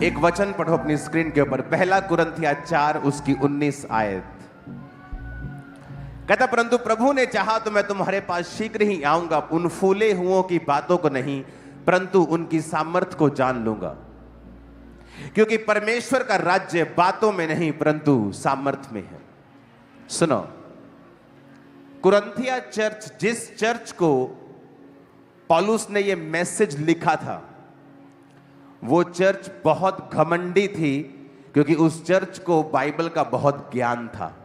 एक वचन पढ़ो अपनी स्क्रीन के ऊपर, पहला कुरिन्थिया 4 उसकी 19 आयत। कहता परंतु प्रभु ने चाहा तो मैं तुम्हारे पास शीघ्र ही आऊंगा, उन फूले हुओं की बातों को नहीं परंतु उनकी सामर्थ को जान लूंगा, क्योंकि परमेश्वर का राज्य बातों में नहीं परंतु सामर्थ में है। सुनो, कुरिन्थिया चर्च, जिस चर्च को पौलुस ने यह मैसेज लिखा था, वो चर्च बहुत घमंडी थी, क्योंकि उस चर्च को बाइबल का बहुत ज्ञान था।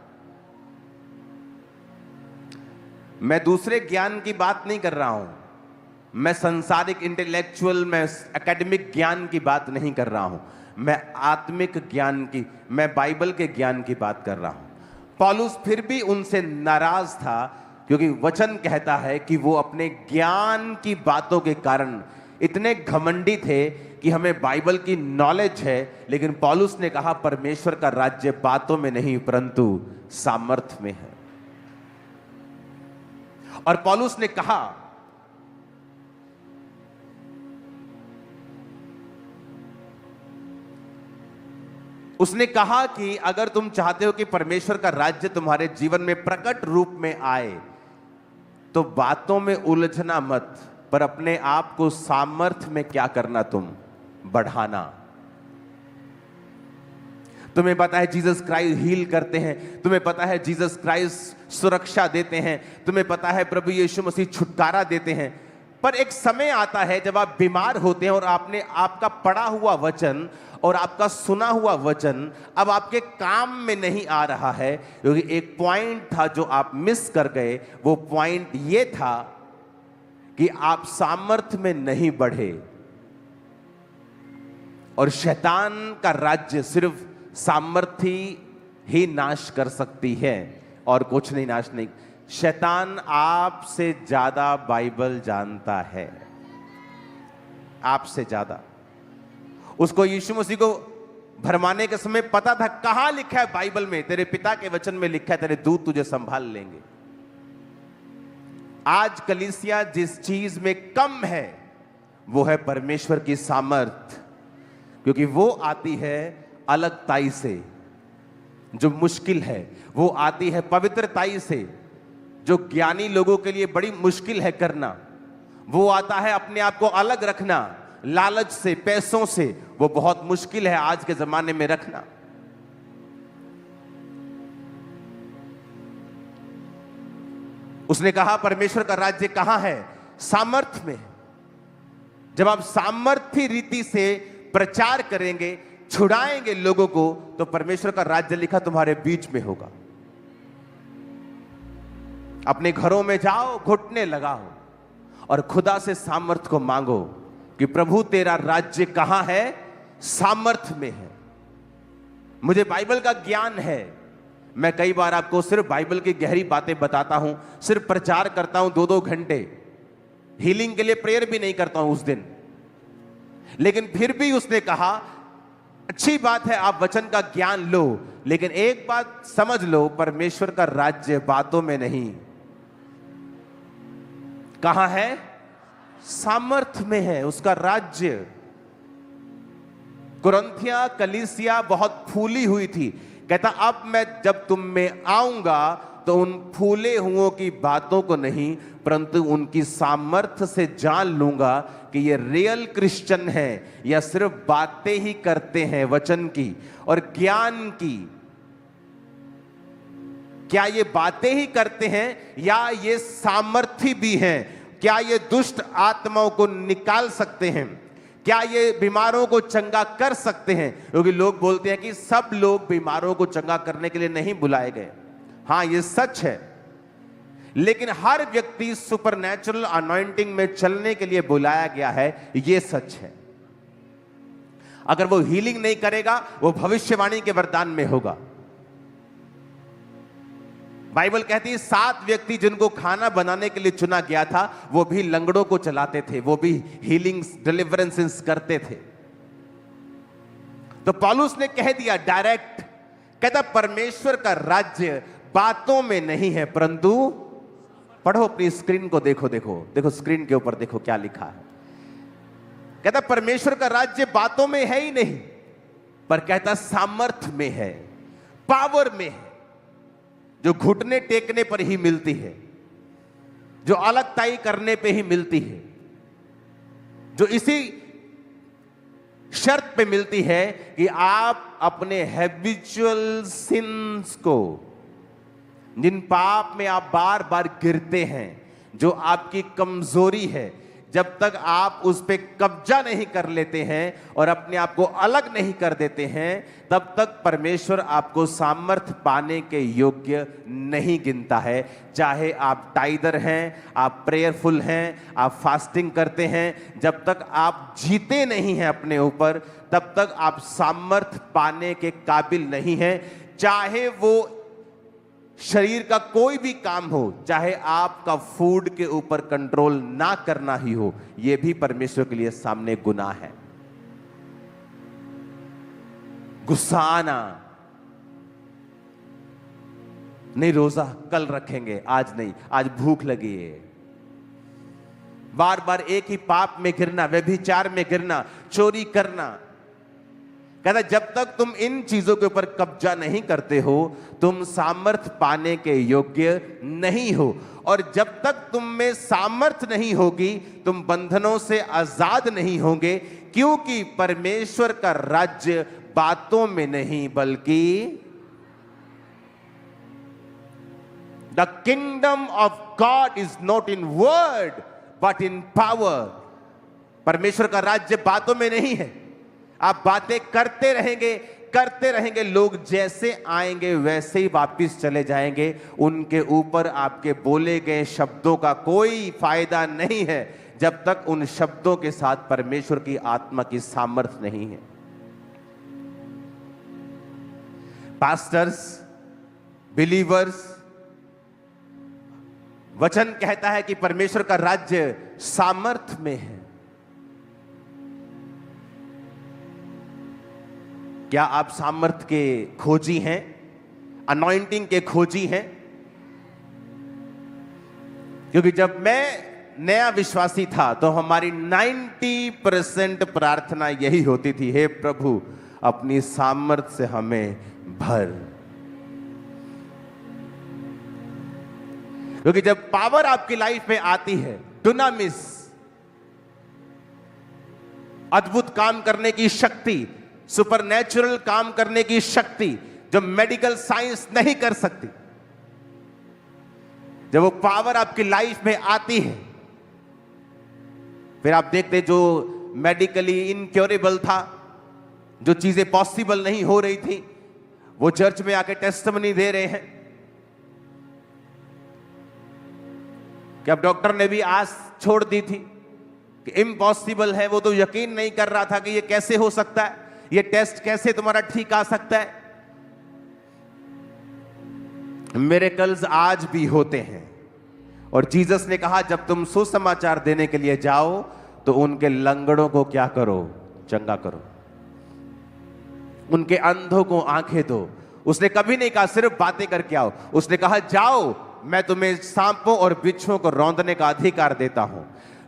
मैं दूसरे ज्ञान की बात नहीं कर रहा हूं, मैं संसारिक इंटेलेक्चुअल, मैं एकेडमिक ज्ञान की बात नहीं कर रहा हूं, मैं आत्मिक ज्ञान की, मैं बाइबल के ज्ञान की बात कर रहा हूं। पौलुस फिर भी उनसे नाराज था, क्योंकि वचन कहता है कि वो अपने ज्ञान की बातों के कारण इतने घमंडी थे कि हमें बाइबल की नॉलेज है, लेकिन पौलुस ने कहा परमेश्वर का राज्य बातों में नहीं परंतु सामर्थ में है। और पौलुस ने कहा उसने कहा कि अगर तुम चाहते हो कि परमेश्वर का राज्य तुम्हारे जीवन में प्रकट रूप में आए, तो बातों में उलझना मत, पर अपने आप को सामर्थ में क्या करना, तुम बढ़ाना। तुम्हें पता है जीसस क्राइस्ट हील करते हैं, तुम्हें पता है जीसस क्राइस्ट सुरक्षा देते हैं, तुम्हें पता है प्रभु यीशु मसीह छुटकारा देते हैं, पर एक समय आता है जब आप बीमार होते हैं और आपने आपका पढ़ा हुआ वचन और आपका सुना हुआ वचन अब आपके काम में नहीं आ रहा है, क्योंकि एक पॉइंट था जो आप मिस कर गए। वो पॉइंट ये था कि आप सामर्थ्य में नहीं बढ़े, और शैतान का राज्य सिर्फ सामर्थ्य ही नाश कर सकती है और कुछ नहीं नाश नहीं। शैतान आपसे ज्यादा बाइबल जानता है, आपसे ज्यादा। उसको यीशु मसीह को भरमाने के समय पता था कहां लिखा है बाइबल में, तेरे पिता के वचन में लिखा है तेरे दूत तुझे संभाल लेंगे। आज कलीसिया जिस चीज में कम है वो है परमेश्वर की सामर्थ, क्योंकि वो आती है अलगताई से, जो मुश्किल है, वो आती है पवित्रताई से, जो ज्ञानी लोगों के लिए बड़ी मुश्किल है करना। वो आता है अपने आप को अलग रखना, लालच से, पैसों से, वो बहुत मुश्किल है आज के जमाने में रखना। उसने कहा परमेश्वर का राज्य कहां है? सामर्थ्य में। जब आप सामर्थ्य रीति से प्रचार करेंगे, छुड़ाएंगे लोगों को, तो परमेश्वर का राज्य लिखा तुम्हारे बीच में होगा। अपने घरों में जाओ, घुटने लगाओ और खुदा से सामर्थ्य को मांगो कि प्रभु तेरा राज्य कहां है? सामर्थ्य में है। मुझे बाइबल का ज्ञान है, मैं कई बार आपको सिर्फ बाइबल की गहरी बातें बताता हूं, सिर्फ प्रचार करता हूं 2-2 घंटे, हीलिंग के लिए प्रेयर भी नहीं करता हूं उस दिन। लेकिन फिर भी उसने कहा अच्छी बात है आप वचन का ज्ञान लो, लेकिन एक बात समझ लो, परमेश्वर का राज्य बातों में नहीं, कहां है? सामर्थ्य में है उसका राज्य। कुरिन्थिया कलीसिया बहुत फूली हुई थी। कहता अब मैं जब तुम में आऊंगा तो उन फूले हुओं की बातों को नहीं परंतु उनकी सामर्थ्य से जान लूंगा कि ये रियल क्रिश्चियन है या सिर्फ बातें ही करते हैं वचन की और ज्ञान की। क्या ये बातें ही करते हैं या ये सामर्थ्य भी हैं? क्या ये दुष्ट आत्माओं को निकाल सकते हैं? क्या ये बीमारों को चंगा कर सकते हैं? क्योंकि लोग बोलते हैं कि सब लोग बीमारों को चंगा करने के लिए नहीं बुलाए गए। हां, ये सच है, लेकिन हर व्यक्ति सुपरनैचुरल अनॉइंटिंग में चलने के लिए बुलाया गया है, ये सच है। अगर वो हीलिंग नहीं करेगा, वो भविष्यवाणी के वरदान में होगा। बाइबल कहती है 7 व्यक्ति जिनको खाना बनाने के लिए चुना गया था, वो भी लंगड़ों को चलाते थे, वो भी हीलिंग्स, डिलीवरेंसेस करते थे। तो पौलुस ने कह दिया डायरेक्ट, कहता परमेश्वर का राज्य बातों में नहीं है परंतु, पढ़ो अपनी स्क्रीन को, देखो देखो देखो स्क्रीन के ऊपर देखो क्या लिखा है। कहता परमेश्वर का राज्य बातों में है ही नहीं, पर कहता सामर्थ में है, पावर में है, जो घुटने टेकने पर ही मिलती है, जो अलगताई करने पे ही मिलती है, जो इसी शर्त पे मिलती है कि आप अपने हैबिचुअल सिंस को, जिन पाप में आप बार बार गिरते हैं, जो आपकी कमजोरी है, जब तक आप उस पे कब्जा नहीं कर लेते हैं और अपने आप को अलग नहीं कर देते हैं, तब तक परमेश्वर आपको सामर्थ पाने के योग्य नहीं गिनता है। चाहे आप टाइदर हैं, आप प्रेयरफुल हैं, आप फास्टिंग करते हैं, जब तक आप जीते नहीं हैं अपने ऊपर, तब तक आप सामर्थ पाने के काबिल नहीं हैं। चाहे वो शरीर का कोई भी काम हो, चाहे आपका फूड के ऊपर कंट्रोल ना करना ही हो, यह भी परमेश्वर के लिए सामने गुनाह है। गुस्सा आना, नहीं रोजा कल रखेंगे, आज नहीं, आज भूख लगी है, बार बार एक ही पाप में गिरना, व्यभिचार में गिरना, चोरी करना। कहता जब तक तुम इन चीजों के ऊपर कब्जा नहीं करते हो, तुम सामर्थ पाने के योग्य नहीं हो। और जब तक तुम में सामर्थ नहीं होगी, तुम बंधनों से आजाद नहीं होंगे, क्योंकि परमेश्वर का राज्य बातों में नहीं बल्कि the kingdom of God is not in word but in power. परमेश्वर का राज्य बातों में नहीं है। आप बातें करते रहेंगे, लोग जैसे आएंगे वैसे ही वापिस चले जाएंगे। उनके ऊपर आपके बोले गए शब्दों का कोई फायदा नहीं है, जब तक उन शब्दों के साथ परमेश्वर की आत्मा की सामर्थ नहीं है। पास्टर्स, बिलीवर्स, वचन कहता है कि परमेश्वर का राज्य सामर्थ में है। क्या आप सामर्थ के खोजी हैं, अनॉइंटिंग के खोजी हैं? क्योंकि जब मैं नया विश्वासी था तो हमारी 90% प्रार्थना यही होती थी, हे प्रभु अपनी सामर्थ से हमें भर। क्योंकि जब पावर आपकी लाइफ में आती है, डुनामिस, अद्भुत काम करने की शक्ति, सुपरनैचुरल काम करने की शक्ति जो मेडिकल साइंस नहीं कर सकती, जब वो पावर आपकी लाइफ में आती है, फिर आप देखते जो मेडिकली इनक्योरेबल था, जो चीजें पॉसिबल नहीं हो रही थी, वो चर्च में आके टेस्टिमनी दे रहे हैं कि अब डॉक्टर ने भी आस छोड़ दी थी कि इम्पॉसिबल है। वो तो यकीन नहीं कर रहा था कि ये कैसे हो सकता है, ये टेस्ट कैसे तुम्हारा ठीक आ सकता है। मिरेकल्स आज भी होते हैं। और जीसस ने कहा जब तुम सुसमाचार देने के लिए जाओ तो उनके लंगड़ों को क्या करो, चंगा करो, उनके अंधों को आंखें दो। उसने कभी नहीं कहा सिर्फ बातें करके आओ, उसने कहा जाओ, मैं तुम्हें सांपों और बिच्छुओं को रौंदने का अधिकार देता हूं,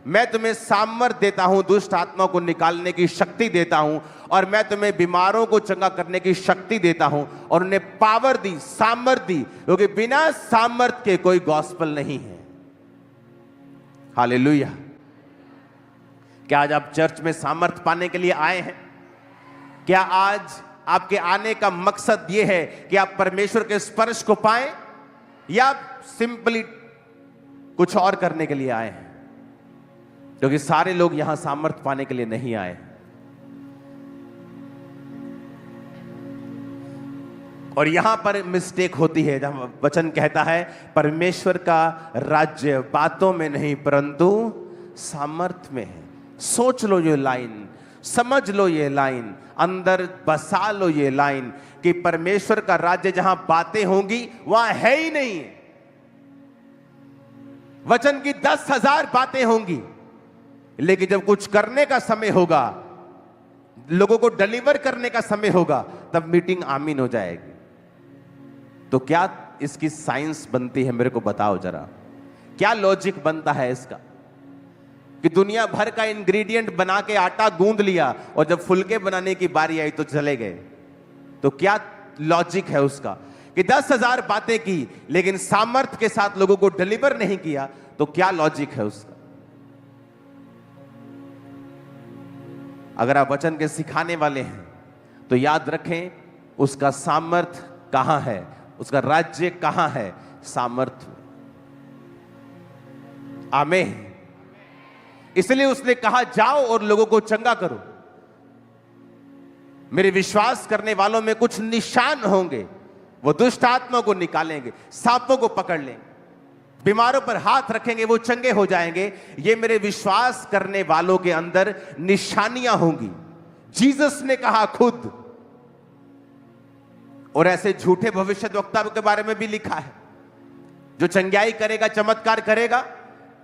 मैं तुम्हें सामर्थ देता हूं, दुष्ट आत्मा को निकालने की शक्ति देता हूं, और मैं तुम्हें बीमारों को चंगा करने की शक्ति देता हूं। और उन्हें पावर दी, सामर्थ दी, क्योंकि बिना सामर्थ के कोई गॉस्पेल नहीं है। हालेलुया। क्या आज आप चर्च में सामर्थ पाने के लिए आए हैं? क्या आज आपके आने का मकसद यह है कि आप परमेश्वर के स्पर्श को पाएं, या सिंपली कुछ और करने के लिए आए हैं? क्योंकि सारे लोग यहां सामर्थ पाने के लिए नहीं आए। और यहां पर मिस्टेक होती है जहां वचन कहता है परमेश्वर का राज्य बातों में नहीं परंतु सामर्थ में है। सोच लो ये लाइन, समझ लो ये लाइन, अंदर बसा लो ये लाइन कि परमेश्वर का राज्य जहां बातें होंगी वहां है ही नहीं। वचन की 10,000 बातें होंगी, लेकिन जब कुछ करने का समय होगा, लोगों को डिलीवर करने का समय होगा, तब मीटिंग आमीन हो जाएगी। तो क्या इसकी साइंस बनती है? मेरे को बताओ जरा, क्या लॉजिक बनता है इसका कि दुनिया भर का इंग्रेडिएंट बना के आटा गूंद लिया और जब फुलके बनाने की बारी आई तो चले गए? तो क्या लॉजिक है उसका कि 10,000 बातें की लेकिन सामर्थ्य के साथ लोगों को डिलीवर नहीं किया, तो क्या लॉजिक है उसका? अगर आप वचन के सिखाने वाले हैं तो याद रखें, उसका सामर्थ्य कहां है, उसका राज्य कहां है? सामर्थ्य। आमीन। इसलिए उसने कहा जाओ और लोगों को चंगा करो। मेरे विश्वास करने वालों में कुछ निशान होंगे, वो दुष्ट आत्मा को निकालेंगे, सांपों को पकड़ लेंगे, बीमारों पर हाथ रखेंगे, वो चंगे हो जाएंगे। ये मेरे विश्वास करने वालों के अंदर निशानियां होंगी। जीसस ने कहा खुद। और ऐसे झूठे भविष्यद्वक्ता के बारे में भी लिखा है जो चंगाई करेगा, चमत्कार करेगा,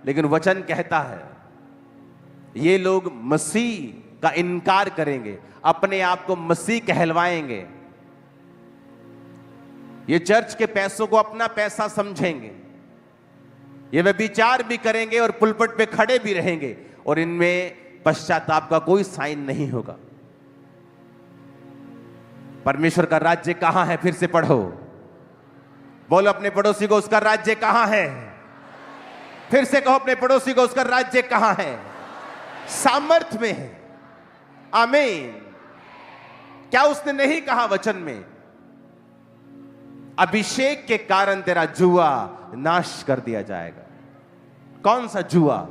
लेकिन वचन कहता है ये लोग मसीह का इनकार करेंगे, अपने आप को मसीह कहलवाएंगे, ये चर्च के पैसों को अपना पैसा समझेंगे, ये व्यभिचार भी करेंगे और पुलपट पे खड़े भी रहेंगे, और इनमें पश्चाताप का कोई साइन नहीं होगा। परमेश्वर का राज्य कहां है? फिर से पढ़ो, बोलो अपने पड़ोसी को, उसका राज्य कहां है? फिर से कहो अपने पड़ोसी को, उसका राज्य कहां है? सामर्थ्य में है। आमीन। क्या उसने नहीं कहा वचन में? अभिषेक के कारण तेरा जुआ नाश कर दिया जाएगा। कौन सा जुआ?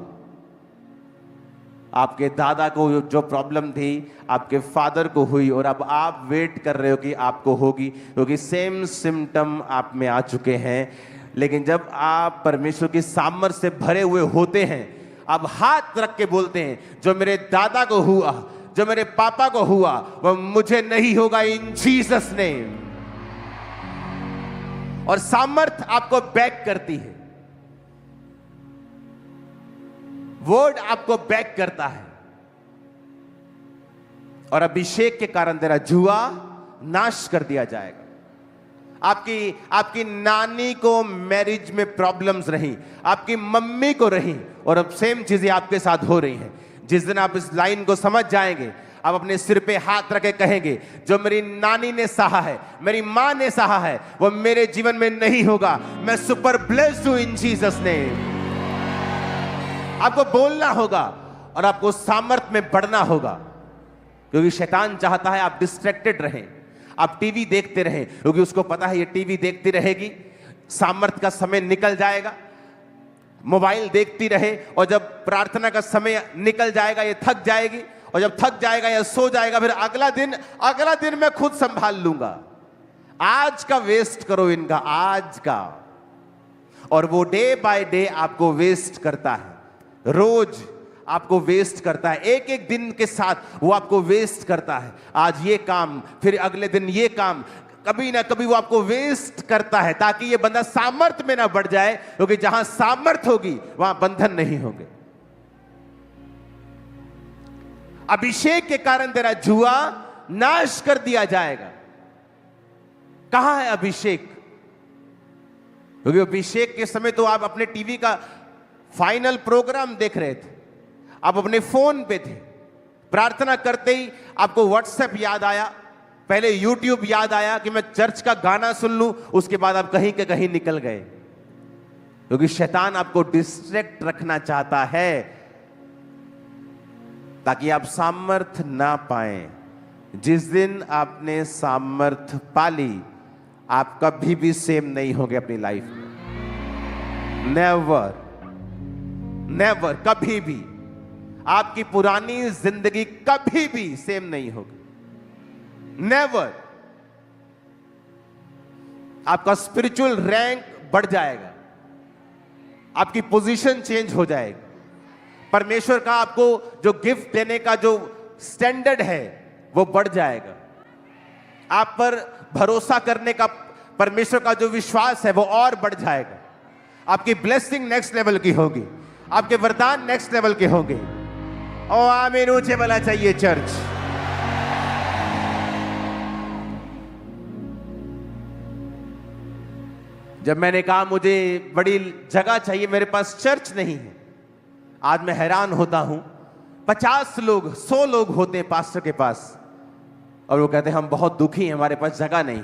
आपके दादा को जो प्रॉब्लम थी आपके फादर को हुई, और अब आप वेट कर रहे हो कि आपको होगी, क्योंकि सेम सिम्टम आप में आ चुके हैं। लेकिन जब आप परमेश्वर की सामर्थ्य से भरे हुए होते हैं, आप हाथ रख के बोलते हैं जो मेरे दादा को हुआ, जो मेरे पापा को हुआ, वह मुझे नहीं होगा, इन जीसस नेम। और सामर्थ्य आपको बैक करती है, वर्ड आपको बैक करता है, और अभिषेक के कारण तेरा जुआ नाश कर दिया जाएगा। आपकी नानी को मैरिज में प्रॉब्लम्स रही, आपकी मम्मी को रही, और अब सेम चीजें आपके साथ हो रही हैं। जिस दिन आप इस लाइन को समझ जाएंगे, आप अपने सिर पे हाथ रखे कहेंगे जो मेरी नानी ने सहा है, मेरी मां ने सहा है, वो मेरे जीवन में नहीं होगा। मैं सुपर ब्लेस्ड हूं इन जीसस नेम। आपको बोलना होगा और आपको सामर्थ्य में बढ़ना होगा, क्योंकि शैतान चाहता है आप डिस्ट्रैक्टेड रहें, आप टीवी देखते रहें, क्योंकि उसको पता है ये टीवी देखती रहेगी, सामर्थ्य का समय निकल जाएगा। मोबाइल देखती रहे, और जब प्रार्थना का समय निकल जाएगा ये थक जाएगी, और जब थक जाएगा या सो जाएगा, फिर अगला दिन मैं खुद संभाल लूंगा। आज का वेस्ट करो इनका, आज का। और वो डे बाय डे आपको वेस्ट करता है, रोज आपको वेस्ट करता है, एक एक दिन के साथ वो आपको वेस्ट करता है। आज ये काम, फिर अगले दिन ये काम, कभी ना कभी वो आपको वेस्ट करता है, ताकि ये बंदा सामर्थ्य में ना बढ़ जाए, क्योंकि जहां सामर्थ्य होगी वहां बंधन नहीं होंगे। अभिषेक के कारण तेरा जुआ नाश कर दिया जाएगा। कहां है अभिषेक? क्योंकि अभिषेक के समय तो आप अपने टीवी का फाइनल प्रोग्राम देख रहे थे, आप अपने फोन पे थे, प्रार्थना करते ही आपको व्हाट्सएप याद आया, पहले यूट्यूब याद आया कि मैं चर्च का गाना सुन लूं, उसके बाद आप कहीं के कहीं निकल गए, क्योंकि शैतान आपको डिस्ट्रैक्ट रखना चाहता है ताकि आप सामर्थ्य ना पाएं। जिस दिन आपने सामर्थ्य पाली, आप कभी भी सेम नहीं होंगे अपनी लाइफ में। नेवर, नेवर, कभी भी आपकी पुरानी जिंदगी कभी भी सेम नहीं होगी। नेवर। आपका स्पिरिचुअल रैंक बढ़ जाएगा, आपकी पोजीशन चेंज हो जाएगी, परमेश्वर का आपको जो गिफ्ट देने का जो स्टैंडर्ड है वो बढ़ जाएगा, आप पर भरोसा करने का परमेश्वर का जो विश्वास है वो और बढ़ जाएगा, आपकी ब्लेसिंग नेक्स्ट लेवल की होगी, आपके वरदान नेक्स्ट लेवल के होंगे। ओ आमीन, ऊंचे वाला चाहिए चर्च। जब मैंने कहा मुझे बड़ी जगह चाहिए, मेरे पास चर्च नहीं है, आज मैं हैरान होता हूं, 50 लोग 100 लोग होते हैं पास्टर के पास, और वो कहते हैं हम बहुत दुखी हैं, हमारे पास जगह नहीं।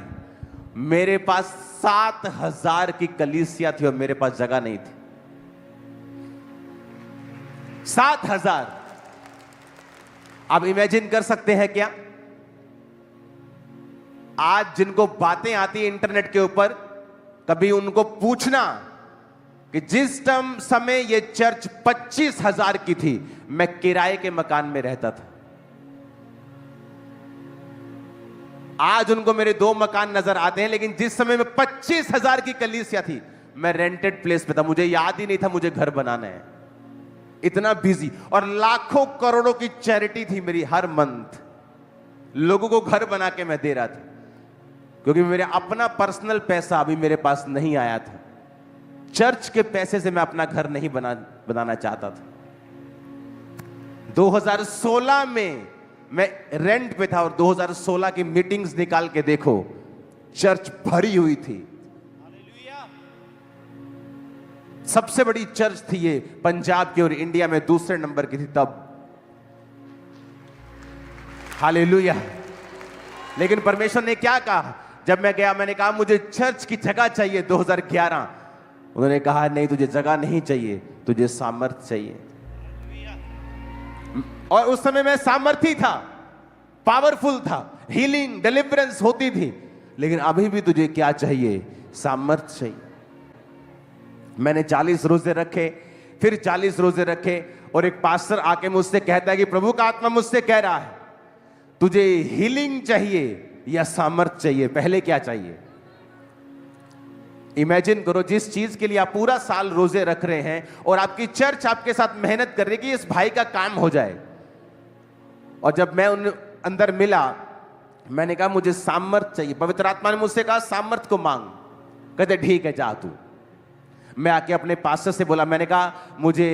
मेरे पास 7,000 की कलीसिया थी और मेरे पास जगह नहीं थी। 7,000। आप इमेजिन कर सकते हैं क्या? आज जिनको बातें आती है इंटरनेट के ऊपर, कभी उनको पूछना कि जिस समय ये चर्च 25,000 की थी, मैं किराए के मकान में रहता था। आज उनको मेरे 2 मकान नजर आते हैं, लेकिन जिस समय में 25,000 की कलीसिया थी, मैं रेंटेड प्लेस पे था। मुझे याद ही नहीं था मुझे घर बनाना है, इतना बिजी। और लाखों करोड़ों की चैरिटी थी मेरी, हर मंथ लोगों को घर बना के मैं दे रहा था, क्योंकि मेरा अपना पर्सनल पैसा अभी मेरे पास नहीं आया था। चर्च के पैसे से मैं अपना घर नहीं बनाना चाहता था। 2016 में मैं रेंट पे था और 2016 की मीटिंग्स निकाल के देखो, चर्च भरी हुई थी। सबसे बड़ी चर्च थी ये पंजाब की और इंडिया में दूसरे नंबर की थी तब। हालेलुया। लेकिन परमेश्वर ने क्या कहा? जब मैं गया, मैंने कहा मुझे चर्च की जगह चाहिए 2011। उन्होंने कहा नहीं, तुझे जगह नहीं चाहिए, तुझे सामर्थ्य चाहिए। और उस समय मैं सामर्थी था, पावरफुल था, हीलिंग डिलीवरेंस होती थी। लेकिन अभी भी तुझे क्या चाहिए? सामर्थ्य चाहिए। मैंने 40 रोजे रखे, फिर 40 रोजे रखे, और एक पास्टर आके मुझसे कहता है कि प्रभु का आत्मा मुझसे कह रहा है तुझे हीलिंग चाहिए या सामर्थ्य चाहिए, पहले क्या चाहिए? इमेजिन करो, जिस चीज के लिए आप पूरा साल रोजे रख रहे हैं और आपकी चर्च आपके साथ मेहनत कर रही है कि इस भाई का काम हो जाए। और जब मैं उन अंदर मिला, मैंने कहा मुझे सामर्थ्य चाहिए। पवित्र आत्मा ने मुझसे कहा सामर्थ्य को मांग। कहते ठीक है, जा तू। मैं आके अपने पास्टर से बोला, मैंने कहा मुझे,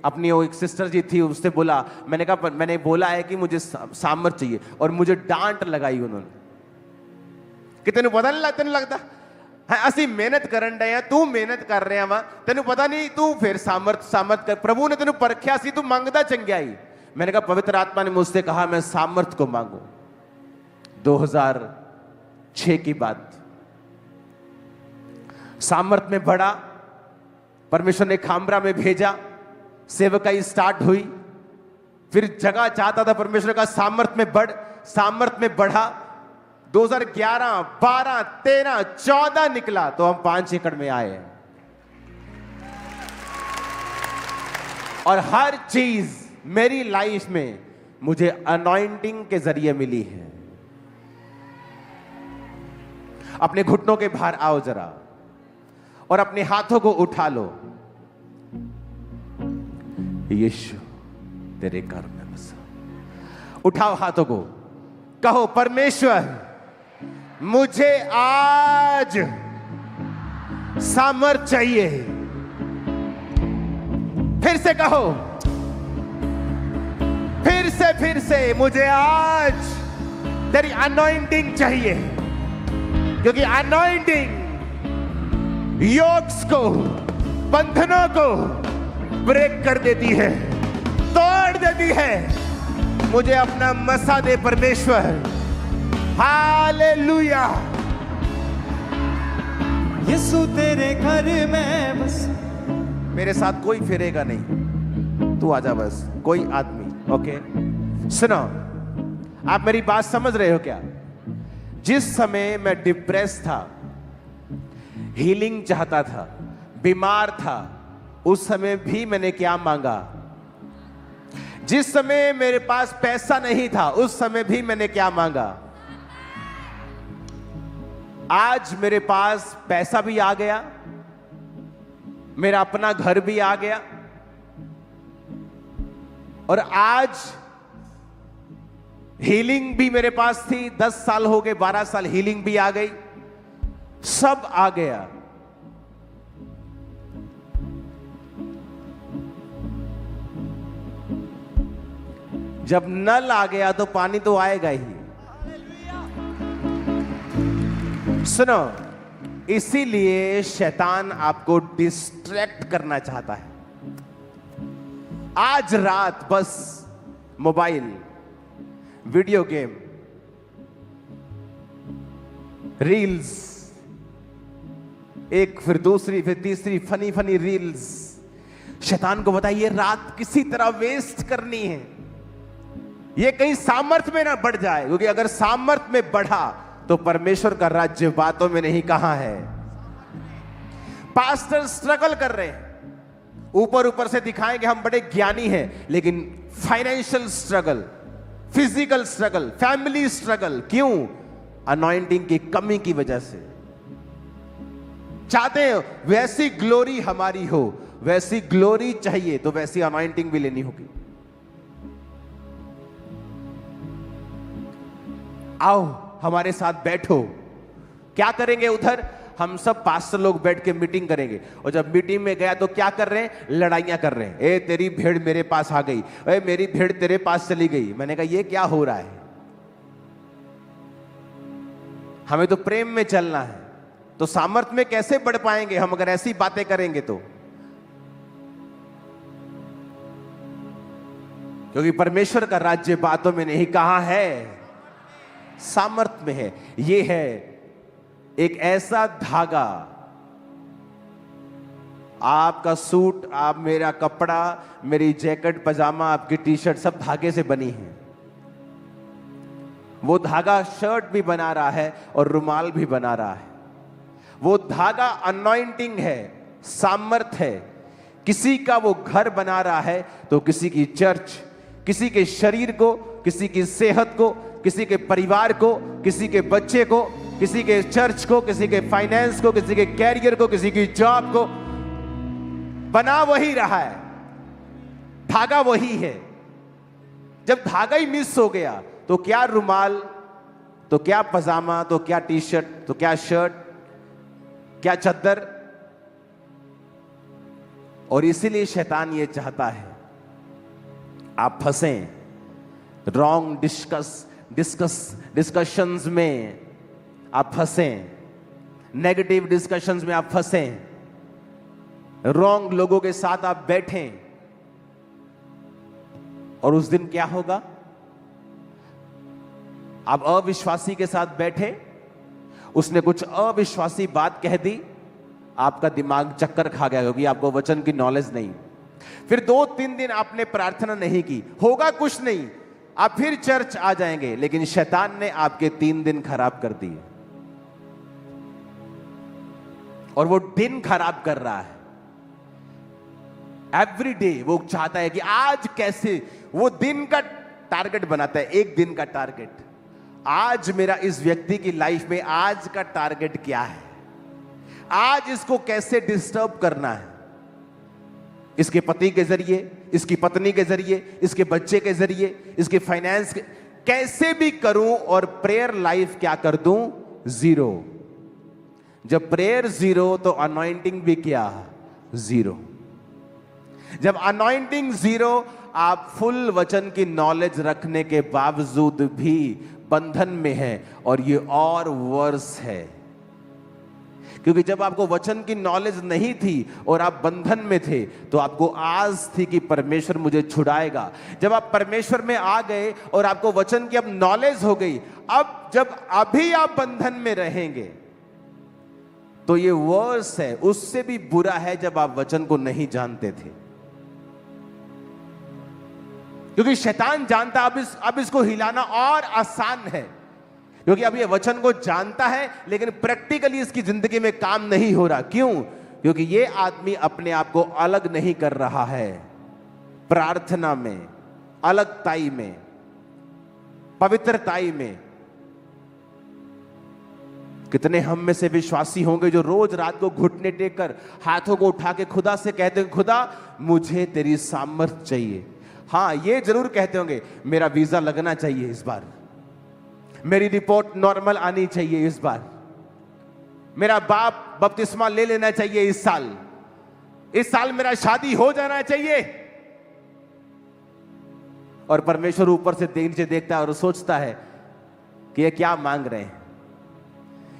अपनी वो एक सिस्टर जी थी उससे बोला, मैंने कहा मैंने बोला है कि मुझे सामर्थ्य चाहिए। और मुझे डांट लगाई उन्होंने कि तेन बदल तेन लगता है असि मेहनत करन डे, तू मेहनत कर रहे वा, तेन पता नहीं, तू फिर सामर्थ कर, प्रभु ने तेन परखिया सी, तू मंगदा चंगियाई। मैंने कहा पवित्र आत्मा ने मुझसे कहा मैं सामर्थ को मांगू। 2006 की बात। सामर्थ में बढ़ा, परमेश्वर ने खामरा में भेजा, सेवकाई स्टार्ट हुई। फिर जगह चाहता था परमेश्वर का, सामर्थ में बढ़, सामर्थ में बढ़ा। 2011, 12, 13, 14 निकला तो हम 5 एकड़ में आए। और हर चीज मेरी लाइफ में मुझे अनॉइंटिंग के जरिए मिली है। अपने घुटनों के भार आओ जरा और अपने हाथों को उठा लो। यीशु तेरे घर में बसा। उठाओ हाथों को, कहो परमेश्वर मुझे आज सामर्थ चाहिए। फिर से कहो, फिर से मुझे आज तेरी अनॉइंटिंग चाहिए, क्योंकि अनॉइंटिंग योक्स को, बंधनों को ब्रेक कर देती है, तोड़ देती है। मुझे अपना मसा दे परमेश्वर। हालेलुया। यीशु तेरे घर में बस। मेरे साथ कोई फिरेगा नहीं, तू आजा बस, कोई आदमी। ओके, सुनो, आप मेरी बात समझ रहे हो क्या? जिस समय मैं डिप्रेस था, हीलिंग चाहता था, बीमार था, उस समय भी मैंने क्या मांगा? जिस समय मेरे पास पैसा नहीं था, उस समय भी मैंने क्या मांगा? आज मेरे पास पैसा भी आ गया, मेरा अपना घर भी आ गया, और आज हीलिंग भी मेरे पास थी। 10 साल हो गए, 12 साल हीलिंग भी आ गई, सब आ गया। जब नल आ गया तो पानी तो आएगा ही। सुनो, इसीलिए शैतान आपको डिस्ट्रैक्ट करना चाहता है। आज रात बस मोबाइल, वीडियो गेम, रील्स, एक फिर दूसरी फिर तीसरी फनी फनी रील्स। शैतान को बताइए ये रात किसी तरह वेस्ट करनी है, ये कहीं सामर्थ में ना बढ़ जाए, क्योंकि अगर सामर्थ में बढ़ा तो परमेश्वर का राज्य बातों में नहीं कहां है। पास्टर स्ट्रगल कर रहे हैं, ऊपर ऊपर से दिखाएंगे हम बड़े ज्ञानी हैं, लेकिन financial struggle, physical struggle, family struggle. क्यों? अनॉइंटिंग की कमी की वजह से। चाहते हैं वैसी ग्लोरी हमारी हो, वैसी ग्लोरी चाहिए तो वैसी अनॉइंटिंग भी लेनी होगी। आओ हमारे साथ बैठो। क्या करेंगे उधर? हम सब पास्टर लोग बैठ के मीटिंग करेंगे, और जब मीटिंग में गया तो क्या कर रहे हैं? लड़ाइयां कर रहे हैं। ए तेरी भेड़ मेरे पास आ गई, ए मेरी भेड़ तेरे पास चली गई। मैंने कहा ये क्या हो रहा है? हमें तो प्रेम में चलना है, तो सामर्थ्य में कैसे बढ़ पाएंगे हम अगर ऐसी बातें करेंगे तो? क्योंकि परमेश्वर का राज्य बातों में नहीं, कहां है? सामर्थ्य में है। ये है एक ऐसा धागा, आपका सूट, आप मेरा कपड़ा, मेरी जैकेट, पजामा, आपकी टी शर्ट सब धागे से बनी है। वो धागा शर्ट भी बना रहा है और रुमाल भी बना रहा है। वो धागा अनॉइंटिंग है, सामर्थ है। किसी का वो घर बना रहा है तो किसी की चर्च, किसी के शरीर को, किसी की सेहत को, किसी के परिवार को, किसी के बच्चे को, किसी के चर्च को, किसी के फाइनेंस को, किसी के कैरियर को, किसी की जॉब को बना वही रहा है। धागा वही है। जब धागा ही मिस हो गया तो क्या रुमाल, तो क्या पजामा, तो क्या टी शर्ट, तो क्या शर्ट, क्या चद्दर। और इसीलिए शैतान ये चाहता है आप फंसें रॉन्ग डिस्कशंस में, आप फंसें नेगेटिव डिस्कशंस में, आप फंसें रॉन्ग लोगों के साथ आप बैठें। और उस दिन क्या होगा? आप अविश्वासी के साथ बैठे, उसने कुछ अविश्वासी बात कह दी, आपका दिमाग चक्कर खा गया क्योंकि आपको वचन की नॉलेज नहीं। फिर 2-3 दिन आपने प्रार्थना नहीं की, होगा कुछ नहीं, आप फिर चर्च आ जाएंगे, लेकिन शैतान ने आपके 3 दिन खराब कर दिए। और वो दिन खराब कर रहा है एवरी डे। वो चाहता है कि आज कैसे, वो दिन का टारगेट बनाता है, एक दिन का टारगेट। आज मेरा इस व्यक्ति की लाइफ में आज का टारगेट क्या है, आज इसको कैसे डिस्टर्ब करना है। इसके पति के जरिए, इसकी पत्नी के जरिए, इसके बच्चे के जरिए, इसके फाइनेंस के, कैसे भी करूं और प्रेयर लाइफ क्या कर दूं? 0। जब प्रेयर 0 तो अनॉइंटिंग भी क्या? 0। जब अनॉइंटिंग 0, आप फुल वचन की नॉलेज रखने के बावजूद भी बंधन में हैं, और ये और वर्स है। क्योंकि जब आपको वचन की नॉलेज नहीं थी और आप बंधन में थे, तो आपको आस थी कि परमेश्वर मुझे छुड़ाएगा। जब आप परमेश्वर में आ गए और आपको वचन की अब नॉलेज हो गई, अब जब अभी आप बंधन में रहेंगे तो ये वर्स है, उससे भी बुरा है जब आप वचन को नहीं जानते थे। क्योंकि शैतान जानता अब इसको हिलाना और आसान है, क्योंकि अब ये वचन को जानता है लेकिन प्रैक्टिकली इसकी जिंदगी में काम नहीं हो रहा। क्यों? क्योंकि ये आदमी अपने आप को अलग नहीं कर रहा है प्रार्थना में, अलगताई में, पवित्रताई में। कितने हम में से विश्वासी होंगे जो रोज रात को घुटने टेक कर हाथों को उठा के खुदा से कहते हैं, खुदा मुझे तेरी सामर्थ चाहिए। हाँ, ये जरूर कहते होंगे, मेरा वीजा लगना चाहिए इस बार, मेरी रिपोर्ट नॉर्मल आनी चाहिए इस बार, मेरा बाप बपतिस्मा ले लेना चाहिए इस साल मेरा शादी हो जाना चाहिए। और परमेश्वर ऊपर से नीचे देखता है और सोचता है कि ये क्या मांग रहे हैं,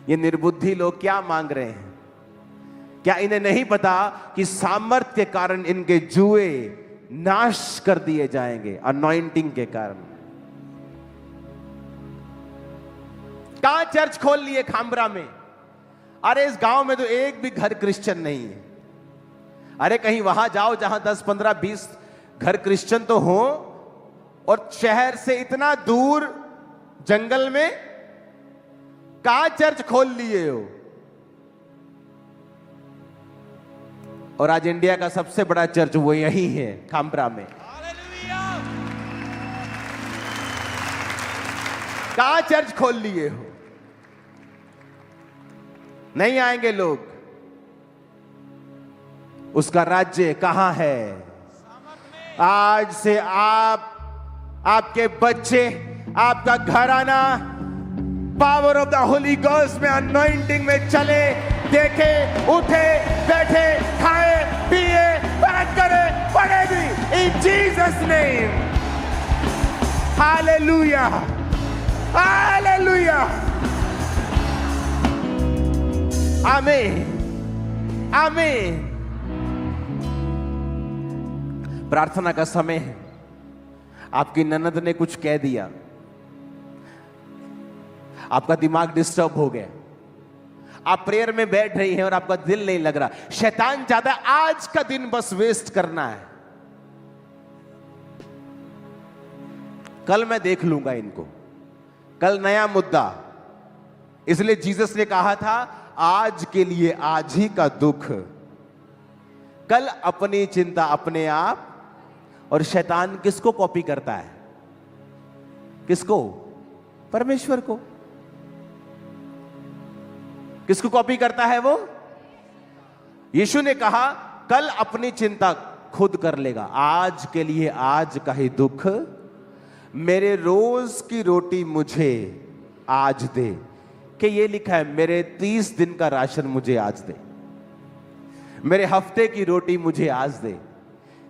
ये निर्बुद्धि लोग क्या मांग रहे हैं। क्या इन्हें नहीं पता कि सामर्थ्य के कारण इनके जुए नाश कर दिए जाएंगे, अनॉइंटिंग के कारण। कहां चर्च खोल लिए खामरा में? अरे इस गांव में तो एक भी घर क्रिश्चियन नहीं है। अरे कहीं वहां जाओ जहां 10, 15, 20 घर क्रिश्चियन तो हो, और शहर से इतना दूर जंगल में कहां चर्च खोल लिए हो? और आज इंडिया का सबसे बड़ा चर्च वो यही है, खामरा में। कहां चर्च खोल लिए हो? नहीं आएंगे लोग। उसका राज्य कहां है? आज से आप, आपके बच्चे, आपका घराना power of the Holi ghost में, अनॉइंटिंग में चले, देखे, उठे, बैठे, खाए, पिए, बात करे, पढ़े भी, इन जीसस नेम। हालेलुया, हालेलुया, आमीन, आमीन। प्रार्थना का समय है। आपकी ननद ने कुछ कह दिया, आपका दिमाग डिस्टर्ब हो गया, आप प्रेयर में बैठ रही हैं और आपका दिल नहीं लग रहा। शैतान चाहता है आज का दिन बस वेस्ट करना है, कल मैं देख लूंगा इनको, कल नया मुद्दा। इसलिए जीसस ने कहा था आज के लिए आज ही का दुख, कल अपनी चिंता अपने आप। और शैतान किसको कॉपी करता है? किसको? परमेश्वर को। किसको कॉपी करता है वो? यीशु ने कहा कल अपनी चिंता खुद कर लेगा, आज के लिए आज का ही दुख। मेरे रोज की रोटी मुझे आज दे, कि ये लिखा है मेरे 30 दिन का राशन मुझे आज दे, मेरे हफ्ते की रोटी मुझे आज दे,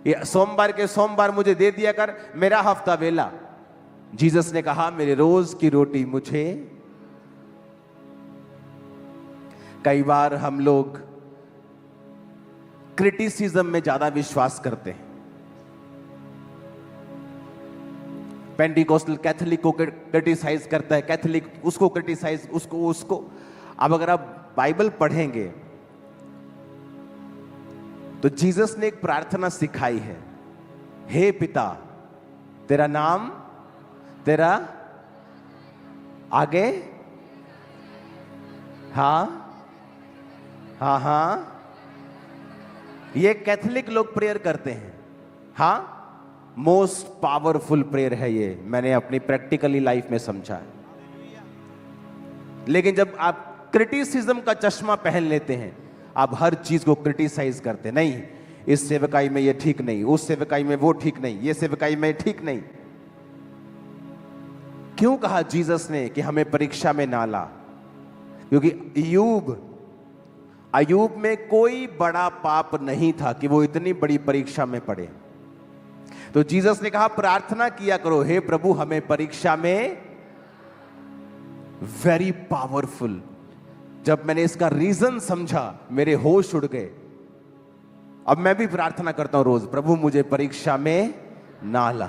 ये सोमवार के सोमवार मुझे दे दिया कर, मेरा हफ्ता वेला। जीसस ने कहा मेरे रोज की रोटी मुझे। कई बार हम लोग क्रिटिसिज्म में ज्यादा विश्वास करते हैं। पेंटिकोस्टल कैथोलिक को क्रिटिसाइज करता है, कैथोलिक उसको क्रिटिसाइज, उसको। अब अगर आप बाइबल पढ़ेंगे तो जीसस ने एक प्रार्थना सिखाई है, हे पिता तेरा नाम, तेरा आगे, हाँ हाँ, ये कैथोलिक लोग प्रेयर करते हैं। हाँ, मोस्ट पावरफुल प्रेयर है ये, मैंने अपनी प्रैक्टिकली लाइफ में समझा है। लेकिन जब आप क्रिटिसिज्म का चश्मा पहन लेते हैं, आप हर चीज को क्रिटिसाइज करते, नहीं इस सेवकाई में ये ठीक नहीं, उस सेवकाई में वो ठीक नहीं, ये सेवकाई में ठीक नहीं। क्यों कहा जीसस ने कि हमें परीक्षा में ना ला? क्योंकि अय्यूब में कोई बड़ा पाप नहीं था कि वो इतनी बड़ी परीक्षा में पड़े। तो जीसस ने कहा प्रार्थना किया करो, हे प्रभु हमें परीक्षा में, वेरी पावरफुल। जब मैंने इसका रीजन समझा मेरे होश उड़ गए। अब मैं भी प्रार्थना करता हूं रोज, प्रभु मुझे परीक्षा में ना ला।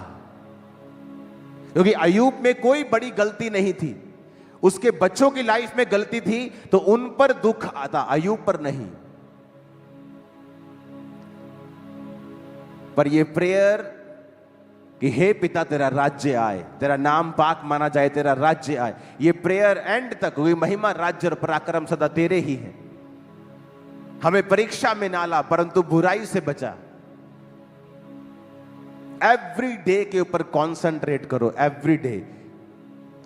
क्योंकि अय्यूब में कोई बड़ी गलती नहीं थी, उसके बच्चों की लाइफ में गलती थी तो उन पर दुख आता, अय्यूब पर नहीं। पर ये प्रेयर कि हे पिता तेरा राज्य आए, तेरा नाम पाक माना जाए, तेरा राज्य आए, ये प्रेयर एंड तक हुई, महिमा राज्य और पराक्रम सदा तेरे ही है। हमें परीक्षा में ना ला परंतु बुराई से बचा। एवरी डे के ऊपर कॉन्सेंट्रेट करो, एवरी डे,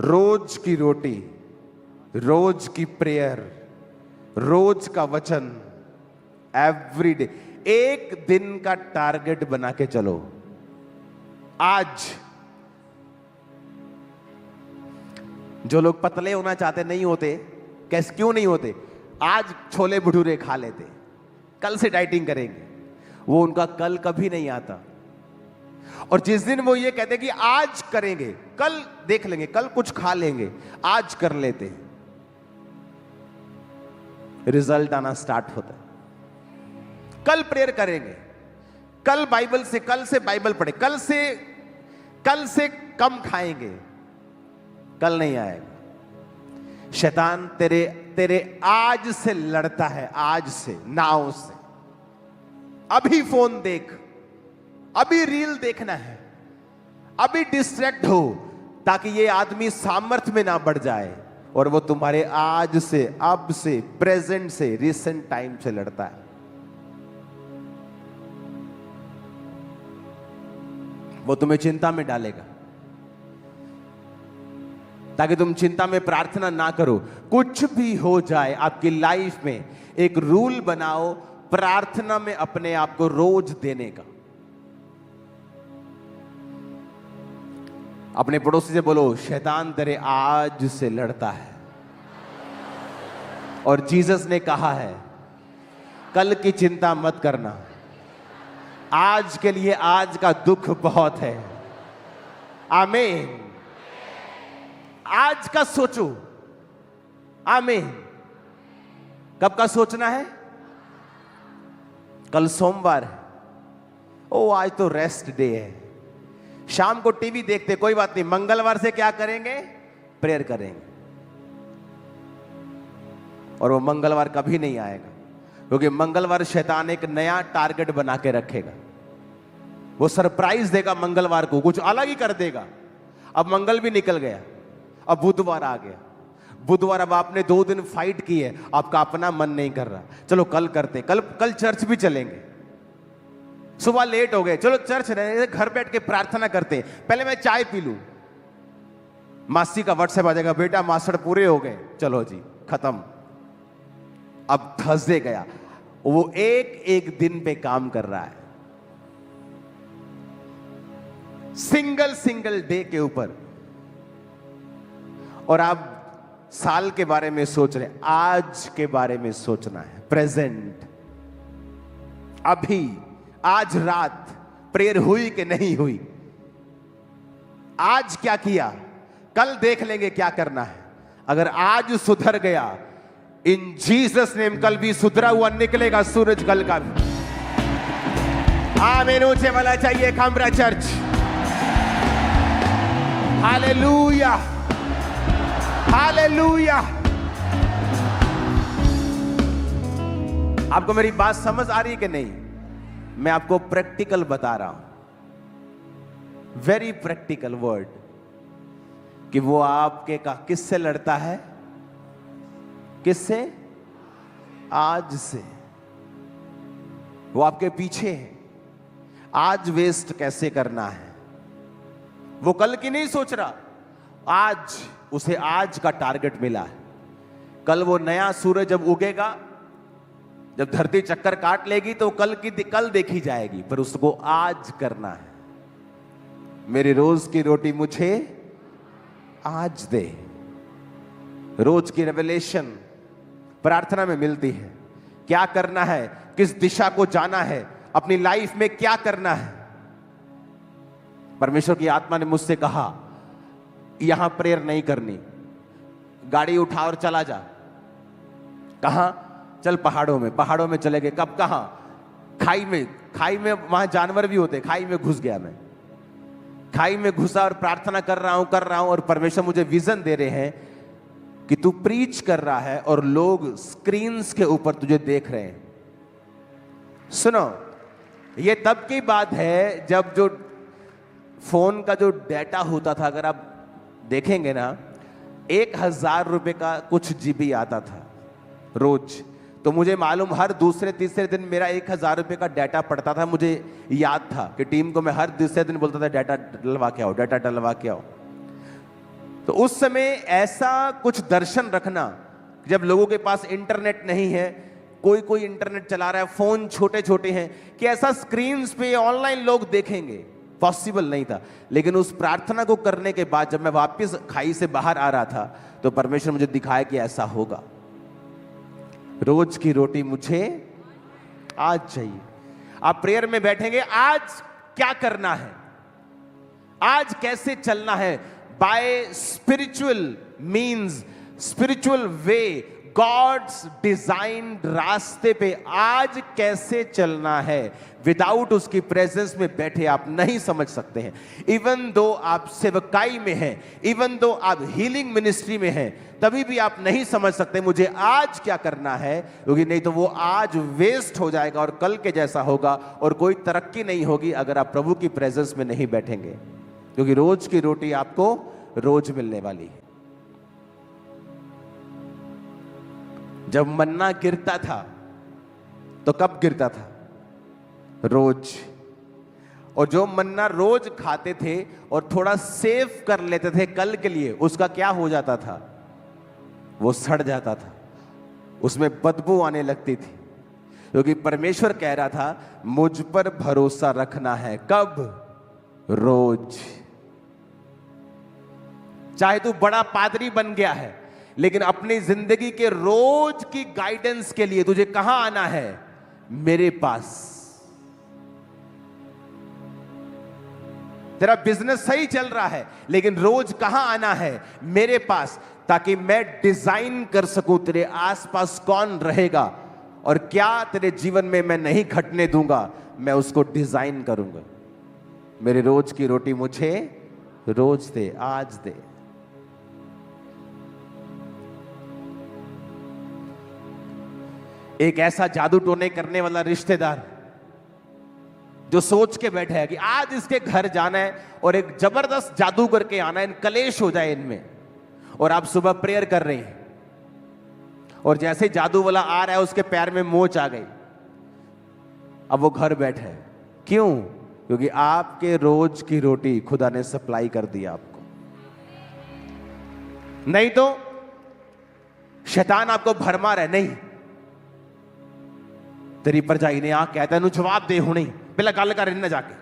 रोज की रोटी, रोज की प्रेयर, रोज का वचन, एवरी डे। एक दिन का टारगेट बना के चलो। आज जो लोग पतले होना चाहते नहीं होते, कैसे क्यों नहीं होते? आज छोले भटूरे खा लेते, कल से डाइटिंग करेंगे, वो उनका कल कभी नहीं आता। और जिस दिन वो ये कहते कि आज करेंगे, कल देख लेंगे, कल कुछ खा लेंगे, आज कर लेते, रिजल्ट आना स्टार्ट होता है। कल प्रेयर करेंगे, कल बाइबल से, कल से बाइबल पढ़े, कल से कम खाएंगे, कल नहीं आएगा। शैतान तेरे आज से लड़ता है, आज से, नाव से। अभी फोन देख, अभी रील देखना है, अभी डिस्ट्रैक्ट हो, ताकि ये आदमी सामर्थ्य में ना बढ़ जाए और वो तुम्हारे आज से, अब से, प्रेजेंट से, रिसेंट टाइम से लड़ता है। वो तुम्हें चिंता में डालेगा ताकि तुम चिंता में प्रार्थना ना करो। कुछ भी हो जाए आपकी लाइफ में, एक रूल बनाओ प्रार्थना में अपने आप को रोज देने का। अपने पड़ोसी से बोलो, शैतान तेरे आज से लड़ता है और जीसस ने कहा है कल की चिंता मत करना, आज के लिए आज का दुख बहुत है। आमीन। आज का सोचो। आमीन। कब का सोचना है? कल सोमवार है, ओ आज तो रेस्ट डे है। शाम को टीवी देखते, कोई बात नहीं, मंगलवार से क्या करेंगे? प्रेयर करेंगे। और वो मंगलवार कभी नहीं आएगा, क्योंकि मंगलवार शैतान एक नया टारगेट बना के रखेगा। वो सरप्राइज देगा मंगलवार को, कुछ अलग ही कर देगा। अब मंगल भी निकल गया, अब बुधवार आ गया। बुधवार अब आपने 2 दिन फाइट की है, आपका अपना मन नहीं कर रहा, चलो कल करते, कल चर्च भी चलेंगे। सुबह लेट हो गए, चलो चर्च रहने, घर बैठ के प्रार्थना करते हैं, पहले मैं चाय पी लूं। मासी का व्हाट्सएप आ जाएगा, बेटा मास्टर पूरे हो गए, चलो जी खत्म। अब थर्सडे गया, वो एक दिन पे काम कर रहा है, सिंगल डे के ऊपर। और आप साल के बारे में सोच रहे, आज के बारे में सोचना है, प्रेजेंट, अभी, आज रात प्रेयर हुई कि नहीं हुई, आज क्या किया, कल देख लेंगे क्या करना है। अगर आज सुधर गया, इन जीसस नेम कल भी सुधरा हुआ निकलेगा सूरज, कल का भी। आमीन। ऊंचे वाला चाहिए खामरा चर्च। Hallelujah, hallelujah. आपको मेरी बात समझ आ रही है कि नहीं? मैं आपको प्रैक्टिकल बता रहा हूं, वेरी प्रैक्टिकल वर्ड, कि वो आपके का किससे लड़ता है? किससे? आज से। वो आपके पीछे है, आज वेस्ट कैसे करना है। वो कल की नहीं सोच रहा, आज उसे आज का टारगेट मिला है। कल वो नया सूरज जब उगेगा, जब धरती चक्कर काट लेगी, तो कल देखी जाएगी, पर उसको आज करना है। मेरी रोज की रोटी मुझे आज दे। रोज की रेवलेशन प्रार्थना में मिलती है। क्या करना है, किस दिशा को जाना है, अपनी लाइफ में क्या करना है। परमेश्वर की आत्मा ने मुझसे कहा, यहां प्रेयर नहीं करनी, गाड़ी उठा और चला जा। कहां? चल पहाड़ों में चले गए। कब? कहां? खाई में वहां जानवर भी होते। खाई में घुस गया मैं, खाई में घुसा और प्रार्थना कर रहा हूं, और परमेश्वर मुझे विजन दे रहे हैं कि तू प्रीच कर रहा है और लोग स्क्रीन्स के ऊपर तुझे देख रहे हैं। सुनो, ये तब की बात है जब जो फोन का जो डाटा होता था, अगर आप देखेंगे ना, 1000 रुपए का कुछ जीबी आता था रोज। तो मुझे मालूम, हर दूसरे तीसरे दिन मेरा 1000 रुपए का डाटा पड़ता था। मुझे याद था कि टीम को मैं हर दूसरे दिन बोलता था, डाटा डलवा के आओ, डाटा डलवा के आओ। तो उस समय ऐसा कुछ दर्शन रखना, जब लोगों के पास इंटरनेट नहीं है, कोई इंटरनेट चला रहा है, फोन छोटे छोटे हैं, कि ऐसा स्क्रीन पे ऑनलाइन लोग देखेंगे, पॉसिबल नहीं था। लेकिन उस प्रार्थना को करने के बाद जब मैं वापस खाई से बाहर आ रहा था, तो परमेश्वर मुझे दिखाया कि ऐसा होगा। रोज की रोटी मुझे आज चाहिए। आप प्रेयर में बैठेंगे, आज क्या करना है, आज कैसे चलना है, by spiritual means, spiritual way, God's designed रास्ते पे आज कैसे चलना है विदाउट उसकी प्रेजेंस में बैठे आप नहीं समझ सकते हैं। इवन दो आप सेवकाई में हैं, इवन दो आप हीलिंग मिनिस्ट्री में हैं, तभी भी आप नहीं समझ सकते मुझे आज क्या करना है, क्योंकि नहीं तो वो आज वेस्ट हो जाएगा और कल के जैसा होगा और कोई तरक्की नहीं होगी अगर आप प्रभु की प्रेजेंस में नहीं बैठेंगे, क्योंकि रोज की रोटी आपको रोज मिलने वाली है। जब मन्ना गिरता था तो कब गिरता था? रोज। और जो मन्ना रोज खाते थे और थोड़ा सेव कर लेते थे कल के लिए, उसका क्या हो जाता था? वो सड़ जाता था, उसमें बदबू आने लगती थी, क्योंकि परमेश्वर कह रहा था मुझ पर भरोसा रखना है। कब? रोज। चाहे तू बड़ा पादरी बन गया है, लेकिन अपनी जिंदगी के रोज की गाइडेंस के लिए तुझे कहां आना है? मेरे पास। तेरा बिजनेस सही चल रहा है, लेकिन रोज कहां आना है? मेरे पास, ताकि मैं डिजाइन कर सकूं तेरे आसपास कौन रहेगा और क्या तेरे जीवन में मैं नहीं घटने दूंगा, मैं उसको डिजाइन करूंगा। मेरे रोज की रोटी मुझे रोज दे, आज दे। एक ऐसा जादू टोने करने वाला रिश्तेदार जो सोच के बैठे है कि आज इसके घर जाना है और एक जबरदस्त जादू करके आना है, कलेश हो जाए इनमें, और आप सुबह प्रेयर कर रहे हैं और जैसे जादू वाला आ रहा है उसके पैर में मोच आ गई, अब वो घर बैठे है। क्यों? क्योंकि आपके रोज की रोटी खुदा ने सप्लाई कर दिया आपको। नहीं तो शैतान आपको भरमा रहा है, नहीं तेरी परजाई ने आ कहता है जवाब दे हूं, नहीं पहले गल कर इन्हें जाके,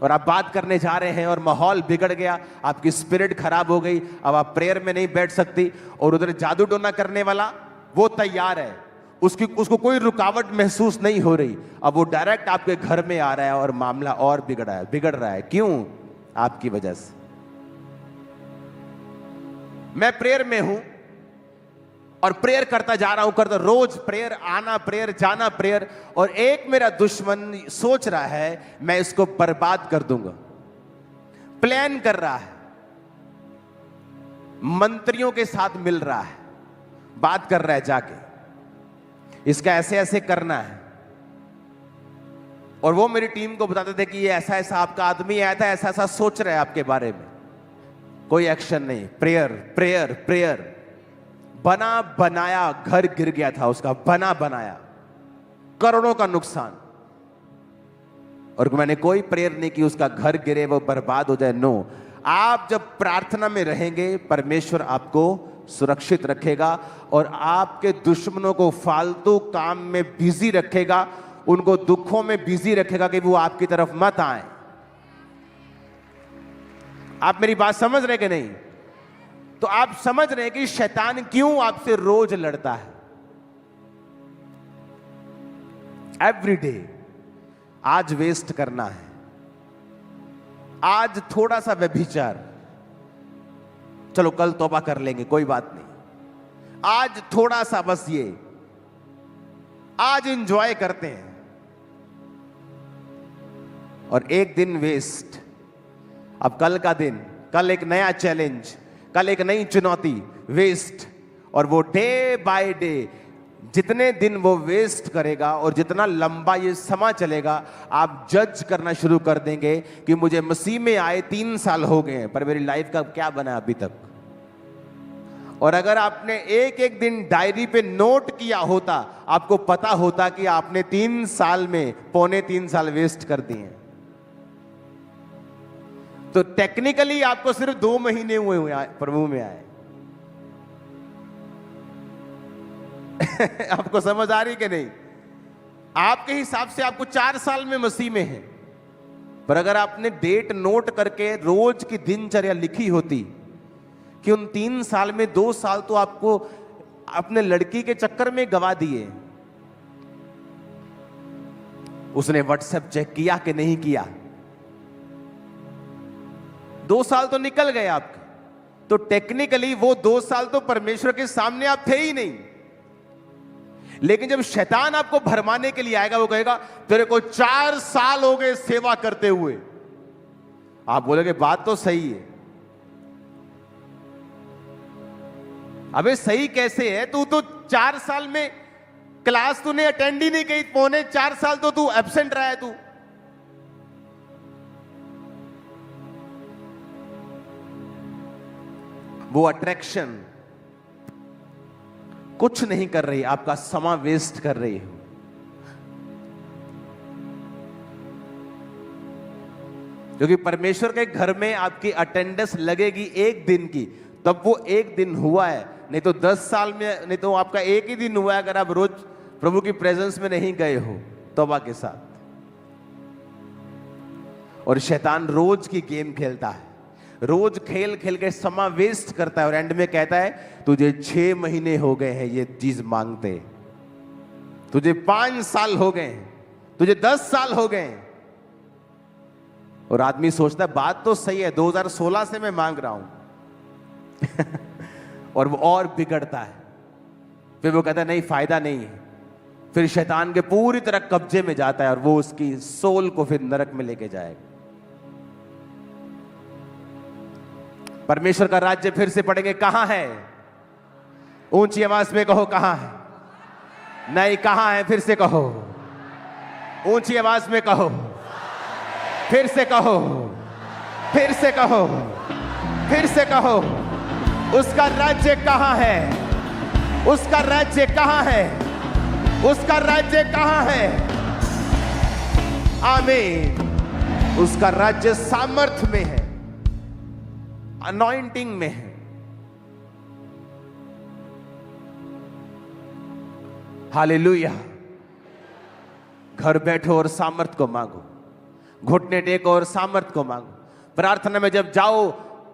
और आप बात करने जा रहे हैं और माहौल बिगड़ गया, आपकी स्पिरिट खराब हो गई, अब आप प्रेयर में नहीं बैठ सकती, और उधर जादू टोना करने वाला वो तैयार है, उसको कोई रुकावट महसूस नहीं हो रही, अब वो डायरेक्ट आपके घर में आ रहा है और मामला और बिगड़ रहा है। क्यों? आपकी वजह से। मैं प्रेयर में हूं और प्रेयर करता जा रहा हूं, रोज प्रेयर, आना प्रेयर, जाना प्रेयर, और एक मेरा दुश्मन सोच रहा है मैं इसको बर्बाद कर दूंगा, प्लान कर रहा है, मंत्रियों के साथ मिल रहा है, बात कर रहा है जाके इसका ऐसे ऐसे करना है, और वो मेरी टीम को बताते थे कि ये ऐसा ऐसा आपका आदमी आया था, ऐसा ऐसा सोच रहा है आपके बारे में। कोई एक्शन नहीं, प्रेयर प्रेयर प्रेयर। बना बनाया घर गिर गया था उसका, बना बनाया, करोड़ों का नुकसान, और मैंने कोई प्रेयर नहीं की उसका घर गिरे, वो बर्बाद हो जाए। नो, आप जब प्रार्थना में रहेंगे परमेश्वर आपको सुरक्षित रखेगा और आपके दुश्मनों को फालतू काम में बिजी रखेगा, उनको दुखों में बिजी रखेगा कि वो आपकी तरफ मत आए। आप मेरी बात समझ रहे कि नहीं? तो आप समझ रहे हैं कि शैतान क्यों आपसे रोज लड़ता है। एवरी डे आज वेस्ट करना है, आज थोड़ा सा व्यभिचार, चलो कल तौबा कर लेंगे कोई बात नहीं, आज थोड़ा सा बस ये आज एंजॉय करते हैं, और एक दिन वेस्ट। अब कल का दिन, कल एक नया चैलेंज, कल एक नई चुनौती, वेस्ट। और वो डे बाय डे जितने दिन वो वेस्ट करेगा और जितना लंबा ये समा चलेगा, आप जज करना शुरू कर देंगे कि मुझे मसीह में आए 3 साल हो गए हैं पर मेरी लाइफ का क्या बना अभी तक। और अगर आपने एक एक दिन डायरी पे नोट किया होता, आपको पता होता कि आपने 3 साल में 3.25 साल वेस्ट कर दिए हैं। तो टेक्निकली आपको सिर्फ 2 महीने हुए प्रभु में आए। आपको समझ आ रही कि नहीं? आपके हिसाब से आपको 4 साल में मसीह में है, पर अगर आपने डेट नोट करके रोज की दिनचर्या लिखी होती कि उन 3 साल में 2 साल तो आपको अपने लड़की के चक्कर में गवा दिए। उसने व्हाट्सएप चेक किया कि नहीं किया, 2 साल तो निकल गए आपके। तो टेक्निकली वो 2 साल तो परमेश्वर के सामने आप थे ही नहीं। लेकिन जब शैतान आपको भरमाने के लिए आएगा, वो कहेगा तेरे को 4 साल हो गए सेवा करते हुए। आप बोलोगे बात तो सही है। अबे सही कैसे है? तू तो 4 साल में क्लास तूने अटेंड ही नहीं की, 3.25 साल तो तू एब्सेंट रहा है तू। वो अट्रैक्शन कुछ नहीं कर रही, आपका समय वेस्ट कर रही हो। क्योंकि परमेश्वर के घर में आपकी अटेंडेंस लगेगी 1 दिन की, तब वो 1 दिन हुआ है। नहीं तो 10 साल में, नहीं तो आपका 1 ही दिन हुआ है अगर आप रोज प्रभु की प्रेजेंस में नहीं गए हो तौबा के साथ। और शैतान रोज की गेम खेलता है, रोज खेल खेल के समय वेस्ट करता है और एंड में कहता है तुझे 6 महीने हो गए हैं ये चीज मांगते, तुझे 5 साल हो गए हैं, तुझे 10 साल हो गए हैं। और आदमी सोचता है बात तो सही है, 2016 से मैं मांग रहा हूं और वो और बिगड़ता है। फिर वो कहता है नहीं फायदा नहीं है, फिर शैतान के पूरी तरह कब्जे में जाता है और वो उसकी सोल को फिर नरक में लेके जाएगा। परमेश्वर का राज्य फिर से पढ़ेंगे, कहां है? ऊंची आवाज में कहो कहां है? नहीं कहां है? फिर से कहो, ऊंची आवाज में कहो, फिर से कहो, फिर से कहो, फिर से कहो। उसका राज्य कहां है? उसका राज्य कहां है? उसका राज्य कहां है? आमीन। उसका राज्य सामर्थ में है, अनॉइंटिंग में है। हालेलुया। घर बैठो और सामर्थ को मांगो, घुटने टेको और सामर्थ को मांगो। प्रार्थना में जब जाओ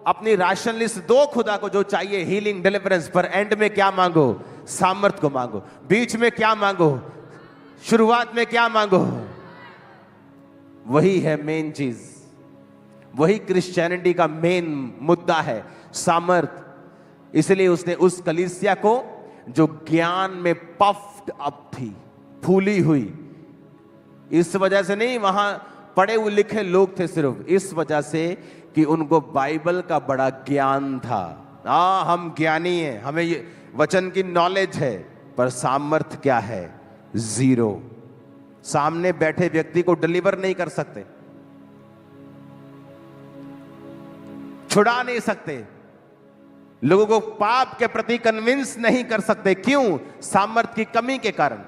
अपनी राशन लिस्ट दो खुदा को जो चाहिए, हीलिंग, डिलीवरेंस, पर एंड में क्या मांगो? सामर्थ को मांगो। बीच में क्या मांगो? शुरुआत में क्या मांगो? वही है मेन चीज, वही क्रिश्चियनिटी का मेन मुद्दा है, सामर्थ। इसलिए उसने उस कलीसिया को जो ज्ञान में पफ्ड अप थी, फूली हुई, इस वजह से नहीं, वहां पढ़े हुए लिखे लोग थे, सिर्फ इस वजह से कि उनको बाइबल का बड़ा ज्ञान था। हम ज्ञानी हैं, हमें ये वचन की नॉलेज है, पर सामर्थ क्या है? 0। सामने बैठे व्यक्ति को डिलीवर नहीं कर सकते, छुड़ा नहीं सकते, लोगों को पाप के प्रति कन्विंस नहीं कर सकते। क्यों? सामर्थ की कमी के कारण।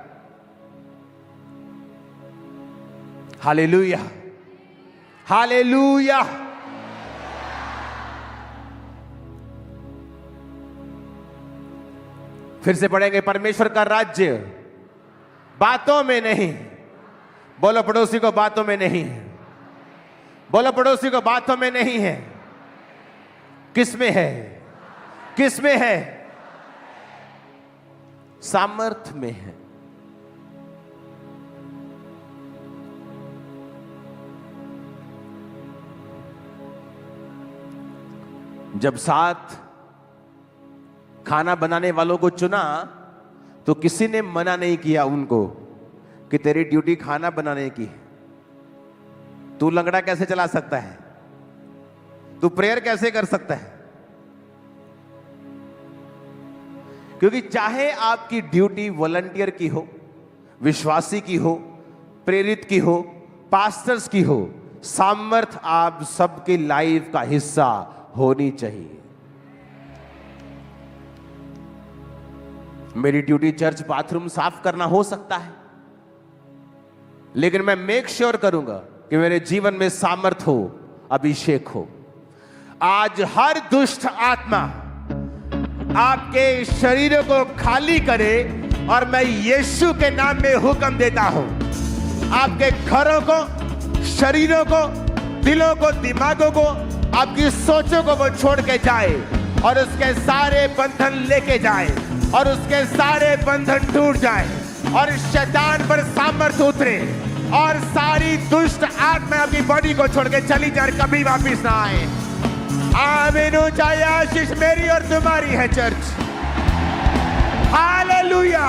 Hallelujah, hallelujah. फिर से पढ़ेंगे, परमेश्वर का राज्य बातों में नहीं। बोलो पड़ोसी को, बातों में नहीं है। बोलो पड़ोसी को, बातों में नहीं है। किस में है? किस में है? सामर्थ में है। जब 7 खाना बनाने वालों को चुना तो किसी ने मना नहीं किया उनको कि तेरी ड्यूटी खाना बनाने की। तू लंगड़ा कैसे चला सकता है? तू प्रेयर कैसे कर सकता है? क्योंकि चाहे आपकी ड्यूटी वॉलंटियर की हो, विश्वासी की हो, प्रेरित की हो, पास्टर्स की हो, सामर्थ आप सबकी लाइफ का हिस्सा होनी चाहिए। मेरी ड्यूटी चर्च बाथरूम साफ करना हो सकता है, लेकिन मैं मेक श्योर करूंगा कि मेरे जीवन में सामर्थ हो, अभिषेक हो। आज हर दुष्ट आत्मा आपके शरीरों को खाली करे और मैं यीशु के नाम में हुक्म देता हूं, आपके घरों को, शरीरों को, दिलों को, दिमागों को, आपकी सोचों को वो छोड़ के जाए और उसके सारे बंधन लेके जाए और उसके सारे बंधन टूट जाए और शैतान पर सामर्थ उतरे और सारी दुष्ट आत्मा आपकी बॉडी को छोड़ के चली जाए, कभी वापिस ना आए। आमीन। ऊंचाई आशीष मेरी और तुम्हारी है चर्च। हालेलुया,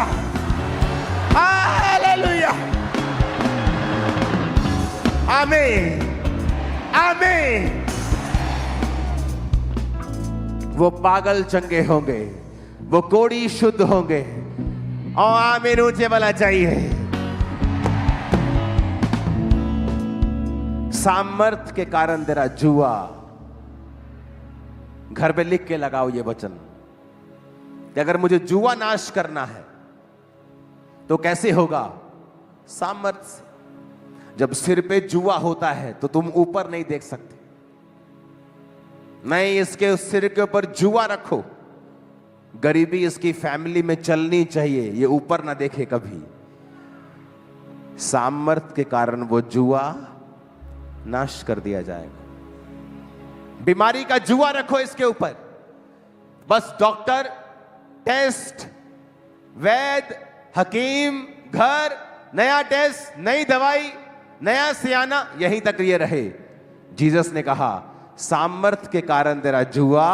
हालेलुया, आमीन, आमीन। वो पागल चंगे होंगे, वो कोढ़ी शुद्ध होंगे। और आमीन ऊंचे वाला चाहिए। सामर्थ के कारण तेरा जुआ, घर पे लिख के लगाओ ये वचन कि अगर मुझे जुआ नाश करना है तो कैसे होगा? सामर्थ से। जब सिर पे जुआ होता है तो तुम ऊपर नहीं देख सकते। नहीं, इसके उस सिर के ऊपर जुआ रखो। गरीबी इसकी फैमिली में चलनी चाहिए, ये ऊपर ना देखे कभी। सामर्थ के कारण वो जुआ नाश कर दिया जाएगा। बीमारी का जुआ रखो इसके ऊपर, बस डॉक्टर, टेस्ट, वैद्य, हकीम, घर, नया टेस्ट, नई दवाई, नया सियाना, यहीं तक ये रहे। जीसस ने कहा सामर्थ के कारण तेरा जुआ,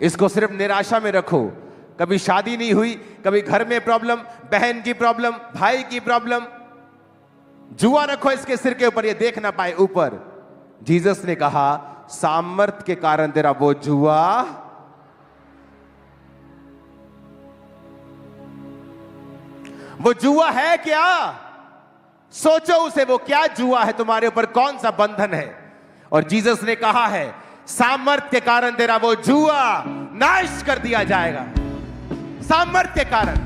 इसको सिर्फ निराशा में रखो। कभी शादी नहीं हुई, कभी घर में प्रॉब्लम, बहन की प्रॉब्लम, भाई की प्रॉब्लम, जुआ रखो इसके सिर के ऊपर, ये देख ना पाए ऊपर। जीसस ने कहा सामर्थ के कारण तेरा वो जुआ, वो जुआ है क्या? सोचो उसे, वो क्या जुआ है तुम्हारे ऊपर, कौन सा बंधन है? और जीसस ने कहा है सामर्थ के कारण तेरा वो जुआ नाश कर दिया जाएगा। सामर्थ के कारण।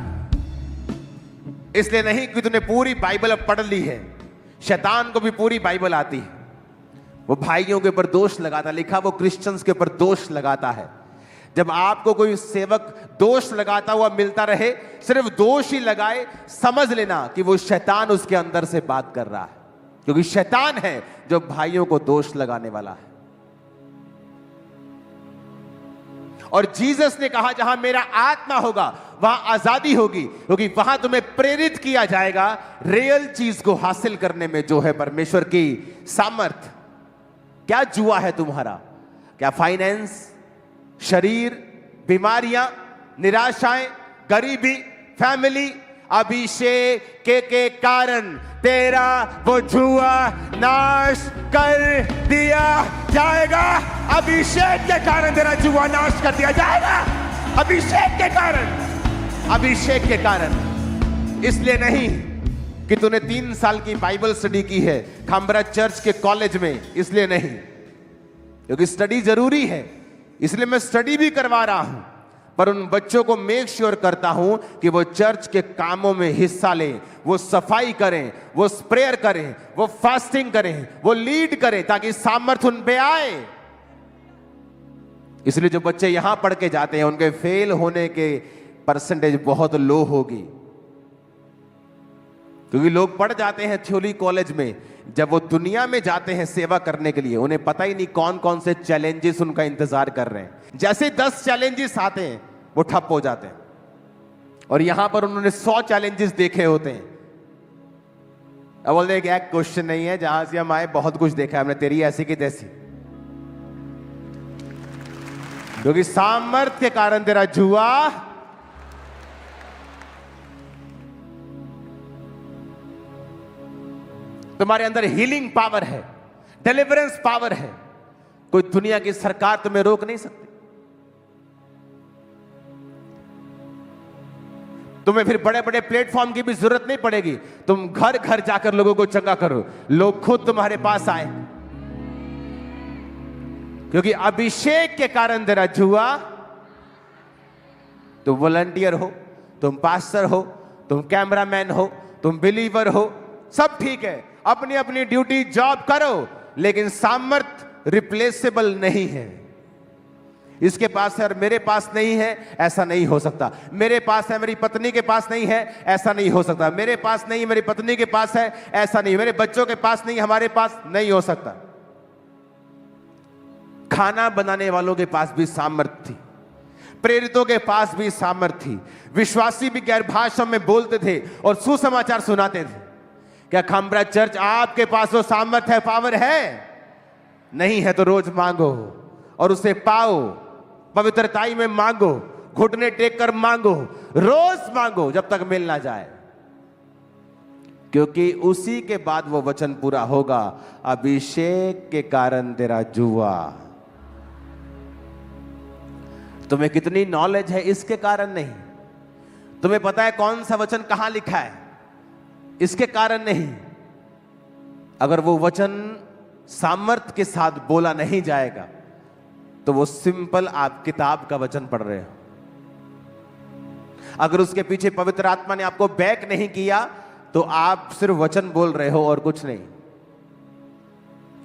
इसलिए नहीं कि तूने पूरी बाइबल अब पढ़ ली है, शैतान को भी पूरी बाइबल आती है। वो भाइयों के ऊपर दोष लगाता, लिखा वो क्रिश्चियंस के ऊपर दोष लगाता है। जब आपको कोई सेवक दोष लगाता हुआ मिलता रहे, सिर्फ दोष ही लगाए, समझ लेना कि वो शैतान उसके अंदर से बात कर रहा है, क्योंकि शैतान है जो भाइयों को दोष लगाने वाला है। और जीसस ने कहा जहां मेरा आत्मा होगा वहां आजादी होगी, क्योंकि वहां तुम्हें प्रेरित किया जाएगा रियल चीज को हासिल करने में, जो है परमेश्वर की सामर्थ। क्या जुआ है तुम्हारा? क्या फाइनेंस, शरीर, बीमारियां, निराशाएं, गरीबी, फैमिली? अभिषेक के कारण तेरा वो जुआ नाश कर दिया जाएगा। अभिषेक के कारण तेरा जुआ नाश कर दिया जाएगा। अभिषेक के कारण, अभिषेक के कारण। इसलिए नहीं कि तूने 3 साल की बाइबल स्टडी की है खामरा चर्च के कॉलेज में, इसलिए नहीं, क्योंकि स्टडी जरूरी है, इसलिए मैं स्टडी भी करवा रहा हूं, पर उन बच्चों को मेक श्योर करता हूं कि वो चर्च के कामों में हिस्सा लें, वो सफाई करें, वो प्रेयर करें, वो फास्टिंग करें, वो लीड करें, ताकि सामर्थ उन पे आए। इसलिए जो बच्चे यहां पढ़ के जाते हैं उनके फेल होने के परसेंटेज बहुत लो होगी, क्योंकि लोग पढ़ जाते हैं थ्योरी कॉलेज में, जब वो दुनिया में जाते हैं सेवा करने के लिए उन्हें पता ही नहीं कौन कौन से चैलेंजेस उनका इंतजार कर रहे हैं। जैसे 10 चैलेंजेस आते हैं वो ठप हो जाते हैं, और यहां पर उन्होंने 100 चैलेंजेस देखे होते हैं। अब बोलते हैं कि एक क्वेश्चन नहीं है, जहां से हम आए बहुत कुछ देखा है हमने, तेरी ऐसी की तैसी। क्योंकि सामर्थ के कारण तेरा जुआ, तुम्हारे अंदर हीलिंग पावर है, डिलीवरेंस पावर है, कोई दुनिया की सरकार तुम्हें रोक नहीं सकती। तुम्हें फिर बड़े बड़े प्लेटफॉर्म की भी जरूरत नहीं पड़ेगी, तुम घर घर जाकर लोगों को चंगा करो, लोग खुद तुम्हारे पास आए। क्योंकि अभिषेक के कारण तेरा जुआ, तुम वॉलंटियर हो, तुम पास्टर हो, तुम कैमरामैन हो, तुम बिलीवर हो, सब ठीक है, अपनी अपनी ड्यूटी जॉब करो, लेकिन सामर्थ रिप्लेसेबल नहीं है। इसके पास है और मेरे पास नहीं है, ऐसा नहीं हो सकता। मेरे पास है, मेरी पत्नी के पास नहीं है, ऐसा नहीं हो सकता। मेरे पास नहीं, मेरी पत्नी के पास है, ऐसा नहीं। मेरे बच्चों के पास नहीं, हमारे पास नहीं हो सकता। खाना बनाने वालों के पास भी सामर्थ थी, प्रेरितों के पास भी सामर्थ थी, विश्वासी भी गैर भाषा में बोलते थे और सुसमाचार सुनाते थे। क्या खामरा चर्च आपके पास वो सामर्थ है, पावर है? नहीं है तो रोज मांगो और उसे पाओ। पवित्रताई में मांगो, घुटने टेक कर मांगो, रोज मांगो जब तक मिल ना जाए, क्योंकि उसी के बाद वो वचन पूरा होगा, अभिषेक के कारण तेरा जुआ। तुम्हें कितनी नॉलेज है इसके कारण नहीं, तुम्हें पता है कौन सा वचन कहां लिखा है इसके कारण नहीं। अगर वो वचन सामर्थ के साथ बोला नहीं जाएगा तो वो सिंपल आप किताब का वचन पढ़ रहे हो। अगर उसके पीछे पवित्र आत्मा ने आपको बैक नहीं किया तो आप सिर्फ वचन बोल रहे हो और कुछ नहीं।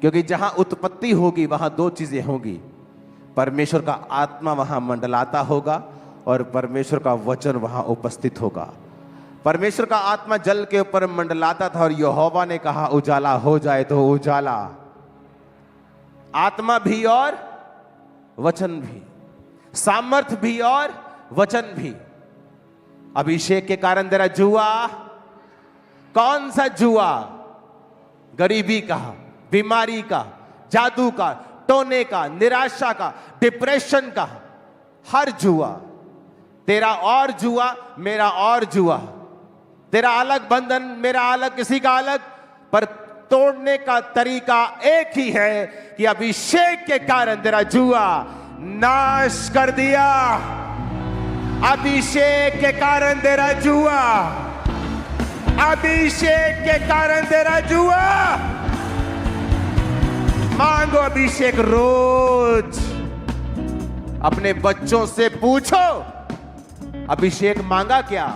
क्योंकि जहां उत्पत्ति होगी वहां दो चीजें होंगी, परमेश्वर का आत्मा वहां मंडलाता होगा और परमेश्वर का वचन वहां उपस्थित होगा। परमेश्वर का आत्मा जल के ऊपर मंडलाता था और यहोवा ने कहा उजाला हो जाए तो उजाला। आत्मा भी और वचन भी, सामर्थ भी और वचन भी। अभिषेक के कारण तेरा जुआ, कौन सा जुआ? गरीबी का, बीमारी का, जादू का, टोने का, निराशा का, डिप्रेशन का, हर जुआ। तेरा और जुआ, मेरा और जुआ। तेरा अलग बंधन, मेरा अलग, किसी का अलग, पर तोड़ने का तरीका एक ही है कि अभिषेक के कारण तेरा जुआ नाश कर दिया। अभिषेक के कारण तेरा जुआ, अभिषेक के कारण तेरा जुआ। मांगो अभिषेक रोज। अपने बच्चों से पूछो अभिषेक मांगा क्या?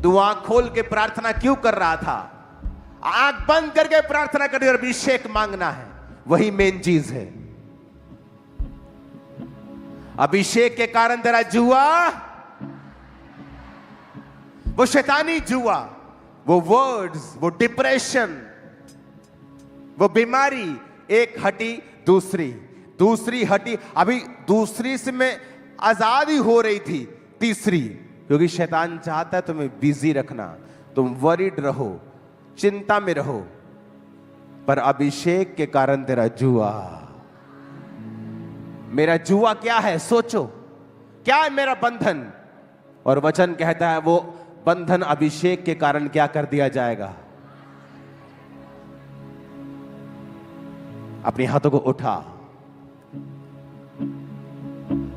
तू आंख खोल के प्रार्थना क्यों कर रहा था? आंख बंद करके प्रार्थना कर, अभिषेक मांगना है, वही मेन चीज है। अभिषेक के कारण तेरा जुआ, वो शैतानी जुआ, वो वर्ड्स, वो डिप्रेशन, वो बीमारी, एक हटी दूसरी हटी, अभी दूसरी से मैं आजादी हो रही थी, तीसरी। क्योंकि शैतान चाहता है तुम्हें बिजी रखना, तुम वरीड रहो, चिंता में रहो, पर अभिषेक के कारण तेरा जुआ। मेरा जुआ क्या है? सोचो, क्या है मेरा बंधन? और वचन कहता है वो बंधन अभिषेक के कारण क्या कर दिया जाएगा। अपने हाथों को उठा,